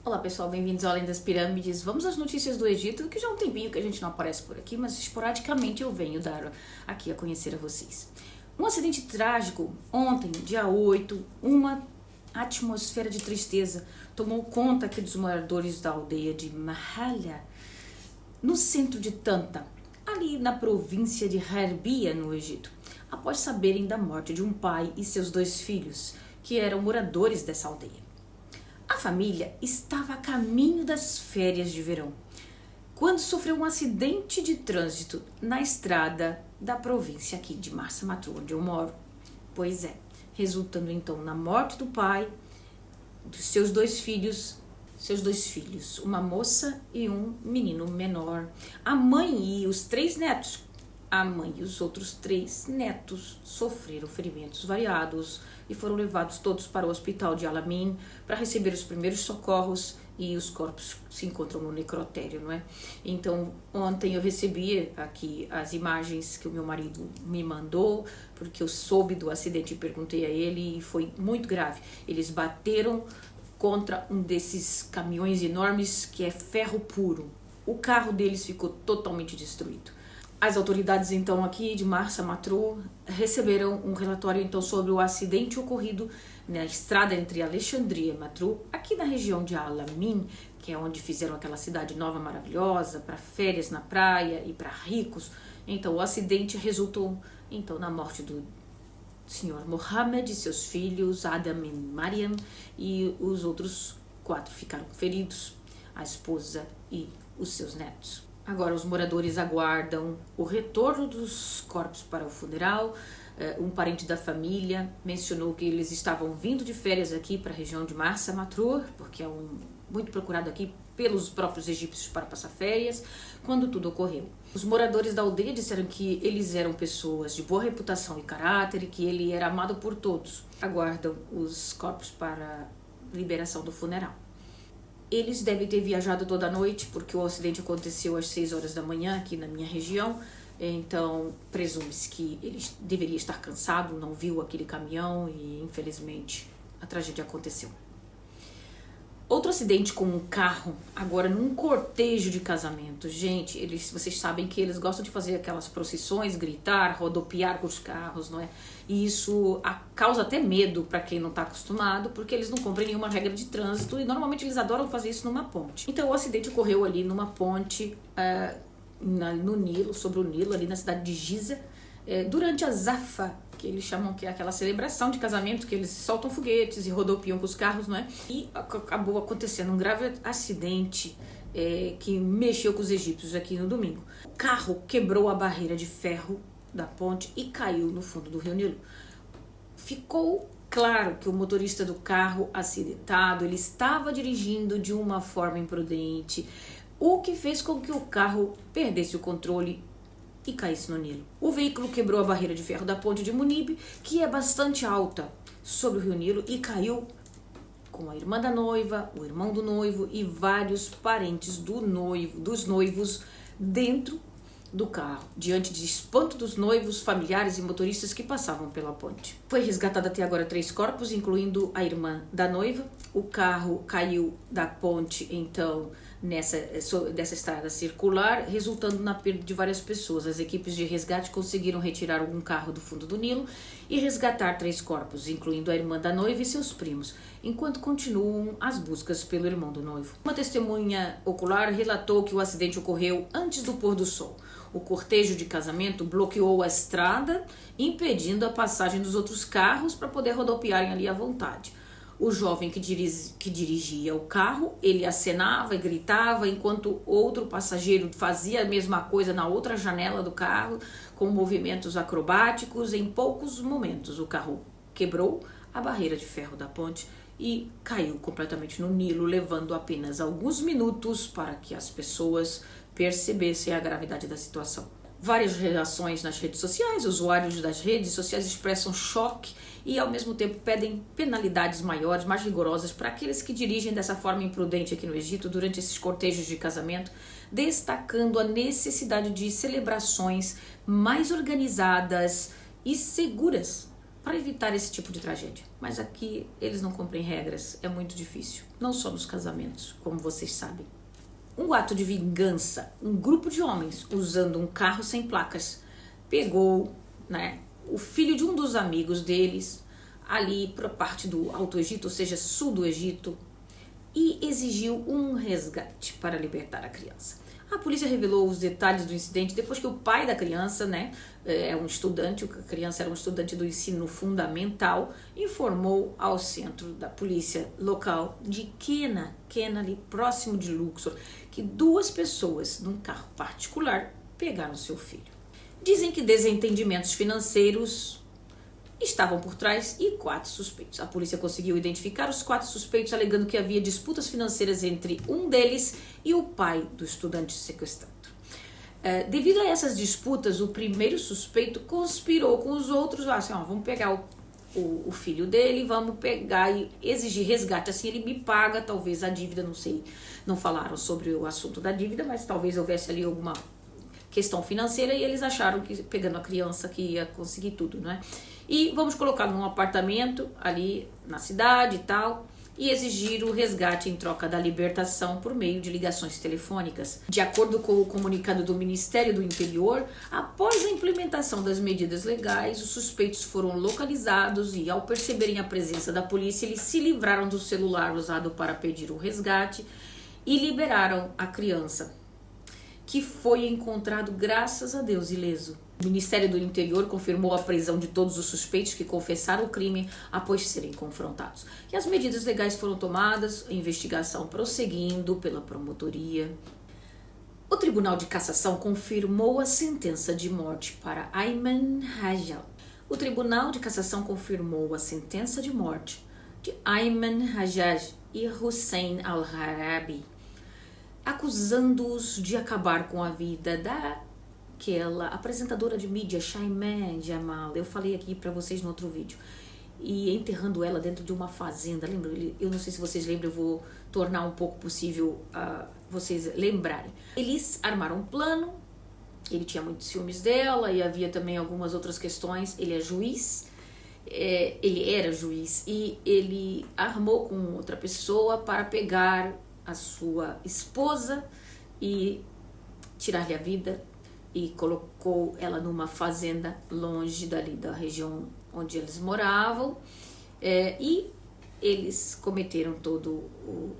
Olá pessoal, bem-vindos ao Além das Pirâmides. Vamos às notícias do Egito, que já há um tempinho que a gente não aparece por aqui, mas esporadicamente eu venho dar aqui a conhecer a vocês. Um acidente trágico ontem, dia 8, uma atmosfera de tristeza tomou conta aqui dos moradores da aldeia de Mahalha, no centro de Tanta, ali na província de Harbia, no Egito, após saberem da morte de um pai e seus 2 filhos, que eram moradores dessa aldeia. A família estava a caminho das férias de verão, quando sofreu um acidente de trânsito na estrada da província aqui de Marsa Matruh, onde eu moro. Pois é, resultando então na morte do pai, dos seus 2 filhos, uma moça e um menino menor. A mãe e os 3 netos. A mãe e os outros 3 netos sofreram ferimentos variados e foram levados todos para o hospital de Al-Amin para receber os primeiros socorros, e os corpos se encontram no necrotério, não é? Então, ontem eu recebi aqui as imagens que o meu marido me mandou, porque eu soube do acidente e perguntei a ele, e foi muito grave. Eles bateram contra um desses caminhões enormes que é ferro puro. O carro deles ficou totalmente destruído. As autoridades então aqui de Marsa Matruh receberam um relatório então sobre o acidente ocorrido na estrada entre Alexandria e Matruh, aqui na região de Al-Amin, que é onde fizeram aquela cidade nova maravilhosa para férias na praia e para ricos. Então o acidente resultou então na morte do senhor Mohammed e seus filhos Adam e Mariam, e os outros 4 ficaram feridos, a esposa e os seus netos. Agora os moradores aguardam o retorno dos corpos para o funeral. Um parente da família mencionou que eles estavam vindo de férias aqui para a região de Marsa Matruh, porque é muito procurado aqui pelos próprios egípcios para passar férias, quando tudo ocorreu. Os moradores da aldeia disseram que eles eram pessoas de boa reputação e caráter e que ele era amado por todos. Aguardam os corpos para liberação do funeral. Eles devem ter viajado toda a noite, porque o acidente aconteceu às 6 horas da manhã aqui na minha região. Então, presume-se que ele deveria estar cansado, não viu aquele caminhão e, infelizmente, a tragédia aconteceu. Outro acidente com um carro, agora num cortejo de casamento. Gente, vocês sabem que eles gostam de fazer aquelas procissões, gritar, rodopiar com os carros, não é? E isso causa até medo para quem não está acostumado, porque eles não cumprem nenhuma regra de trânsito e normalmente eles adoram fazer isso numa ponte. Então o acidente ocorreu ali numa ponte no Nilo, sobre o Nilo, ali na cidade de Giza, durante a Zafa, que eles chamam que é aquela celebração de casamento, que eles soltam foguetes e rodopiam com os carros, não é? E acabou acontecendo um grave acidente que mexeu com os egípcios aqui no domingo. O carro quebrou a barreira de ferro da ponte e caiu no fundo do rio Nilo. Ficou claro que o motorista do carro acidentado, ele estava dirigindo de uma forma imprudente, o que fez com que o carro perdesse o controle e caísse no Nilo. O veículo quebrou a barreira de ferro da ponte de Munib, que é bastante alta sobre o rio Nilo, e caiu com a irmã da noiva, o irmão do noivo e vários parentes dos noivos dentro do carro, diante de espanto dos noivos, familiares e motoristas que passavam pela ponte. Foi resgatado até agora 3 corpos, incluindo a irmã da noiva. O carro caiu da ponte, então, dessa estrada circular, resultando na perda de várias pessoas. As equipes de resgate conseguiram retirar um carro do fundo do Nilo e resgatar 3 corpos, incluindo a irmã da noiva e seus primos, enquanto continuam as buscas pelo irmão do noivo. Uma testemunha ocular relatou que o acidente ocorreu antes do pôr do sol. O cortejo de casamento bloqueou a estrada, impedindo a passagem dos outros carros para poder rodopiarem ali à vontade. O jovem que dirigia o carro, ele acenava e gritava, enquanto outro passageiro fazia a mesma coisa na outra janela do carro, com movimentos acrobáticos. Em poucos momentos, o carro quebrou a barreira de ferro da ponte e caiu completamente no Nilo, levando apenas alguns minutos para que as pessoas percebessem a gravidade da situação. Várias reações nas redes sociais, usuários das redes sociais expressam choque e ao mesmo tempo pedem penalidades maiores, mais rigorosas para aqueles que dirigem dessa forma imprudente aqui no Egito durante esses cortejos de casamento, destacando a necessidade de celebrações mais organizadas e seguras para evitar esse tipo de tragédia. Mas aqui eles não cumprem regras, é muito difícil, não só nos casamentos, como vocês sabem. Um ato de vingança, um grupo de homens usando um carro sem placas pegou, né, o filho de um dos amigos deles ali para parte do Alto Egito, ou seja, sul do Egito, e exigiu um resgate para libertar a criança. A polícia revelou os detalhes do incidente depois que o pai da criança, né, é um estudante, a criança era um estudante do ensino fundamental, informou ao centro da polícia local de Kena, ali próximo de Luxor, que 2 pessoas num carro particular pegaram seu filho. Dizem que desentendimentos financeiros estavam por trás e 4 suspeitos. A polícia conseguiu identificar os 4 suspeitos, alegando que havia disputas financeiras entre um deles e o pai do estudante sequestrado. Devido a essas disputas, o primeiro suspeito conspirou com os outros, assim, vamos pegar o filho dele, vamos pegar e exigir resgate, assim ele me paga, talvez a dívida, não sei, não falaram sobre o assunto da dívida, mas talvez houvesse ali alguma questão financeira e eles acharam que pegando a criança que ia conseguir tudo, né? E vamos colocar num apartamento ali na cidade e tal e exigir o resgate em troca da libertação por meio de ligações telefônicas. De acordo com o comunicado do Ministério do Interior, após a implementação das medidas legais, os suspeitos foram localizados e, ao perceberem a presença da polícia, eles se livraram do celular usado para pedir o resgate e liberaram a criança, que foi encontrado, graças a Deus, ileso. O Ministério do Interior confirmou a prisão de todos os suspeitos que confessaram o crime após serem confrontados. E as medidas legais foram tomadas, a investigação prosseguindo pela promotoria. O Tribunal de Cassação confirmou a sentença de morte para Ayman Hajjaj. O Tribunal de Cassação confirmou a sentença de morte de Ayman Hajjaj e Hussein al-Harabi, acusando-os de acabar com a vida daquela apresentadora de mídia, Shaimaa Jamal. Eu falei aqui para vocês no outro vídeo. E enterrando ela dentro de uma fazenda. Lembra? Eu não sei se vocês lembram, eu vou tornar um pouco possível vocês lembrarem. Eles armaram um plano, ele tinha muitos ciúmes dela e havia também algumas outras questões. Ele é juiz, ele era juiz e ele armou com outra pessoa para pegar a sua esposa e tirar-lhe a vida, e colocou ela numa fazenda longe dali da região onde eles moravam, e eles cometeram todo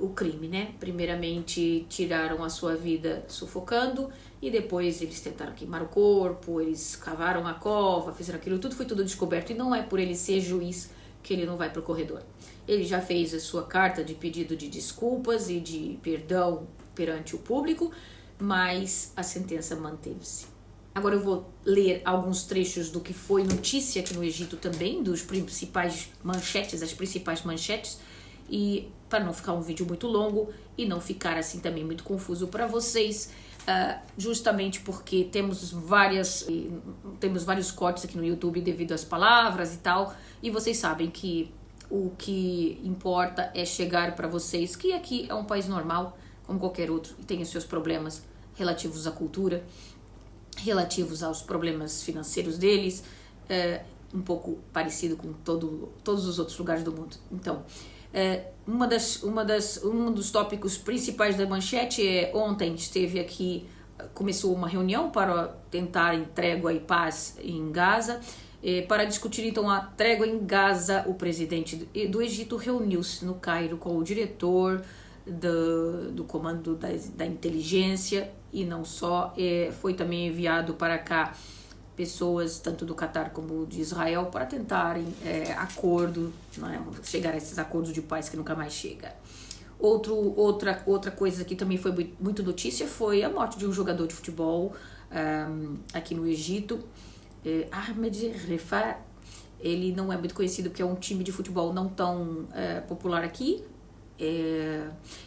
o crime, né? Primeiramente tiraram a sua vida sufocando e depois eles tentaram queimar o corpo, eles cavaram a cova, fizeram aquilo tudo, foi tudo descoberto, e não é por ele ser juiz que ele não vai para o corredor. Ele já fez a sua carta de pedido de desculpas e de perdão perante o público, mas a sentença manteve-se. Agora eu vou ler alguns trechos do que foi notícia aqui no Egito também, dos principais manchetes, as principais manchetes, e para não ficar um vídeo muito longo e não ficar assim também muito confuso para vocês, justamente porque temos vários cortes aqui no YouTube devido às palavras e tal, e vocês sabem que o que importa é chegar para vocês que aqui é um país normal, como qualquer outro, e tem os seus problemas relativos à cultura, relativos aos problemas financeiros deles, um pouco parecido com todos os outros lugares do mundo. Então, um dos tópicos principais da manchete é: ontem esteve aqui, começou uma reunião para tentar trégua e paz em Gaza. Para discutir então a trégua em Gaza, o presidente do Egito reuniu-se no Cairo com o diretor do comando da inteligência, e não só, foi também enviado para cá pessoas tanto do Catar como de Israel para tentarem acordo, né, chegar a esses acordos de paz que nunca mais chega. Outra coisa que também foi muito notícia foi a morte de um jogador de futebol aqui no Egito, Ahmed Refa. Ele não é muito conhecido porque é um time de futebol não tão popular aqui,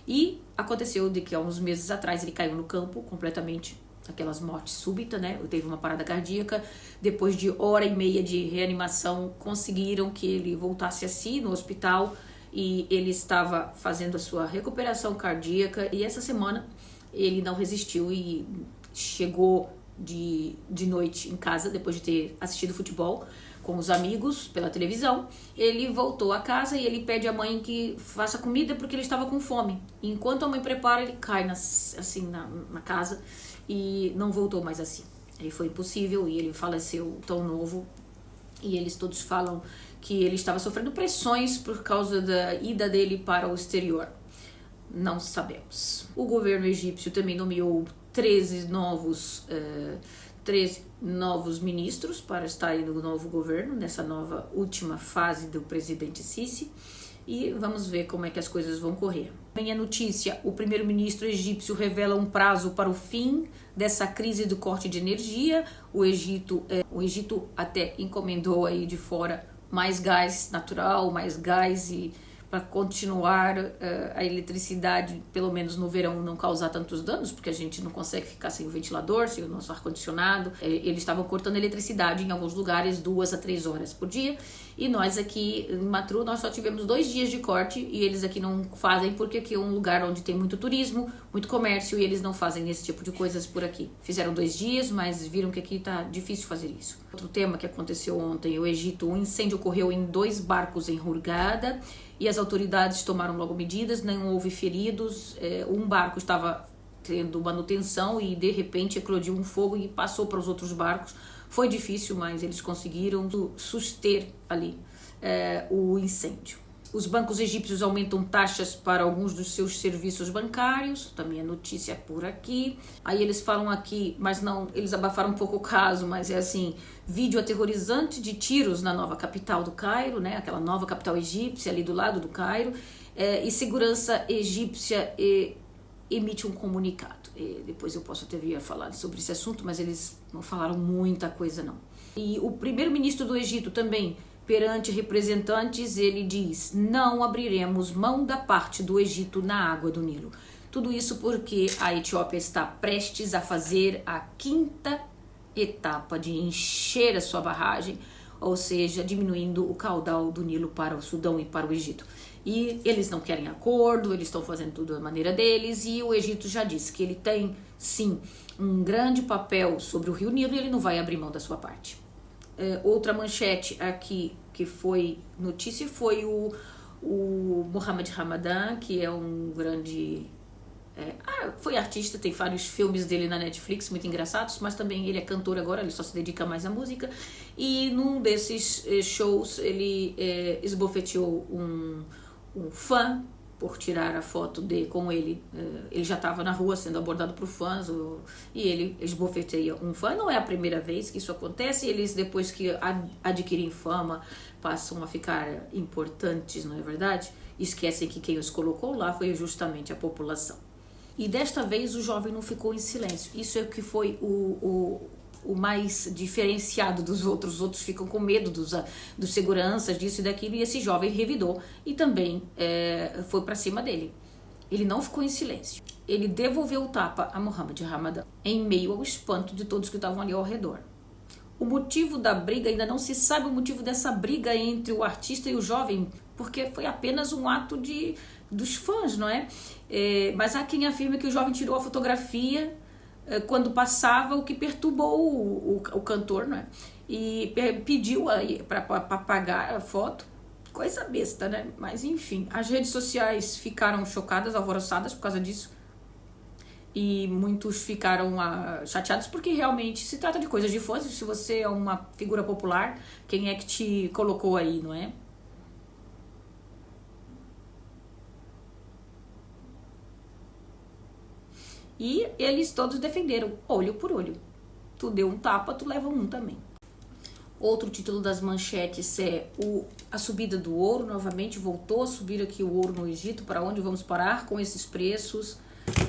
e aconteceu de que há uns meses atrás ele caiu no campo completamente, aquelas mortes súbitas, né? Teve uma parada cardíaca. Depois de 1h30 de reanimação, conseguiram que ele voltasse a si no hospital, e ele estava fazendo a sua recuperação cardíaca, e essa semana ele não resistiu e chegou de noite em casa, depois de ter assistido futebol, com os amigos pela televisão, ele voltou a casa e ele pede à mãe que faça comida porque ele estava com fome. E enquanto a mãe prepara, ele cai na casa e não voltou mais assim. Aí foi impossível e ele faleceu tão novo. E eles todos falam que ele estava sofrendo pressões por causa da ida dele para o exterior. Não sabemos. O governo egípcio também nomeou 13 novos ministros para estarem no novo governo, nessa nova última fase do presidente Sisi. E vamos ver como é que as coisas vão correr. Vem a notícia, o primeiro-ministro egípcio revela um prazo para o fim dessa crise do corte de energia. O Egito até encomendou aí de fora mais gás natural, mais gás e para continuar a eletricidade, pelo menos no verão, não causar tantos danos, porque a gente não consegue ficar sem o ventilador, sem o nosso ar-condicionado. Eles estavam cortando eletricidade em alguns lugares 2 a 3 horas por dia, e nós aqui em Matru, nós só tivemos 2 dias de corte, e eles aqui não fazem, porque aqui é um lugar onde tem muito turismo, muito comércio, e eles não fazem esse tipo de coisas por aqui. Fizeram 2 dias, mas viram que aqui tá difícil fazer isso. Outro tema que aconteceu ontem, o Egito, um incêndio ocorreu em 2 barcos em Hurghada, e as autoridades tomaram logo medidas, não houve feridos. Um barco estava tendo manutenção e de repente eclodiu um fogo e passou para os outros barcos. Foi difícil, mas eles conseguiram suster ali o incêndio. Os bancos egípcios aumentam taxas para alguns dos seus serviços bancários, também é notícia por aqui. Aí eles falam aqui, mas não, eles abafaram um pouco o caso, mas é assim, vídeo aterrorizante de tiros na nova capital do Cairo, né? Aquela nova capital egípcia ali do lado do Cairo, e segurança egípcia emite um comunicado. Depois eu posso até vir a falar sobre esse assunto, mas eles não falaram muita coisa não. E o primeiro-ministro do Egito também, perante representantes, ele diz: não abriremos mão da parte do Egito na água do Nilo. Tudo isso porque a Etiópia está prestes a fazer a 5ª etapa de encher a sua barragem, ou seja, diminuindo o caudal do Nilo para o Sudão e para o Egito. E eles não querem acordo, eles estão fazendo tudo da maneira deles, e o Egito já disse que ele tem, sim, um grande papel sobre o Rio Nilo e ele não vai abrir mão da sua parte. Outra manchete aqui que foi notícia foi o Mohamed Ramadan, que é um grande... foi artista, tem vários filmes dele na Netflix, muito engraçados, mas também ele é cantor agora, ele só se dedica mais à música. E num desses shows ele esbofeteou um fã por tirar a foto com ele. Ele já estava na rua sendo abordado por fãs e ele esbofeteia um fã. Não é a primeira vez que isso acontece. Eles, depois que adquirem fama, passam a ficar importantes, não é verdade? Esquecem que quem os colocou lá foi justamente a população. E desta vez o jovem não ficou em silêncio. Isso é o que foi o mais diferenciado dos outros. Os outros ficam com medo dos seguranças, disso e daquilo, e esse jovem revidou e também foi para cima dele. Ele não ficou em silêncio. Ele devolveu o tapa a Mohamed Ramadan em meio ao espanto de todos que estavam ali ao redor. O motivo da briga, ainda não se sabe o motivo dessa briga entre o artista e o jovem, porque foi apenas um ato dos fãs, não é? Mas há quem afirma que o jovem tirou a fotografia quando passava, o que perturbou o cantor, né? E pediu para pagar a foto. Coisa besta, né? Mas enfim, as redes sociais ficaram chocadas, alvoroçadas por causa disso. E muitos ficaram chateados porque realmente se trata de coisas de fãs. Se você é uma figura popular, quem é que te colocou aí, não é? E eles todos defenderam, olho por olho. Tu deu um tapa, tu leva um também. Outro título das manchetes é a subida do ouro. Novamente voltou a subir aqui o ouro no Egito. Para onde vamos parar com esses preços?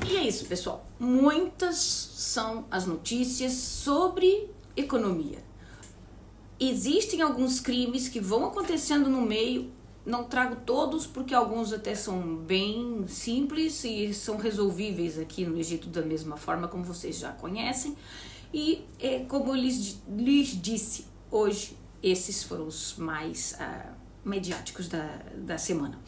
E é isso, pessoal. Muitas são as notícias sobre economia. Existem alguns crimes que vão acontecendo no meio. Não trago todos porque alguns até são bem simples e são resolvíveis aqui no Egito da mesma forma como vocês já conhecem. E como eu lhes disse, hoje esses foram os mais mediáticos da semana.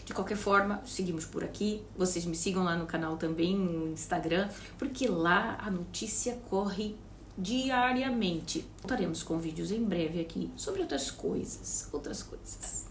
De qualquer forma, seguimos por aqui. Vocês me sigam lá no canal também, no Instagram, porque lá a notícia corre diariamente. Voltaremos com vídeos em breve aqui sobre outras coisas.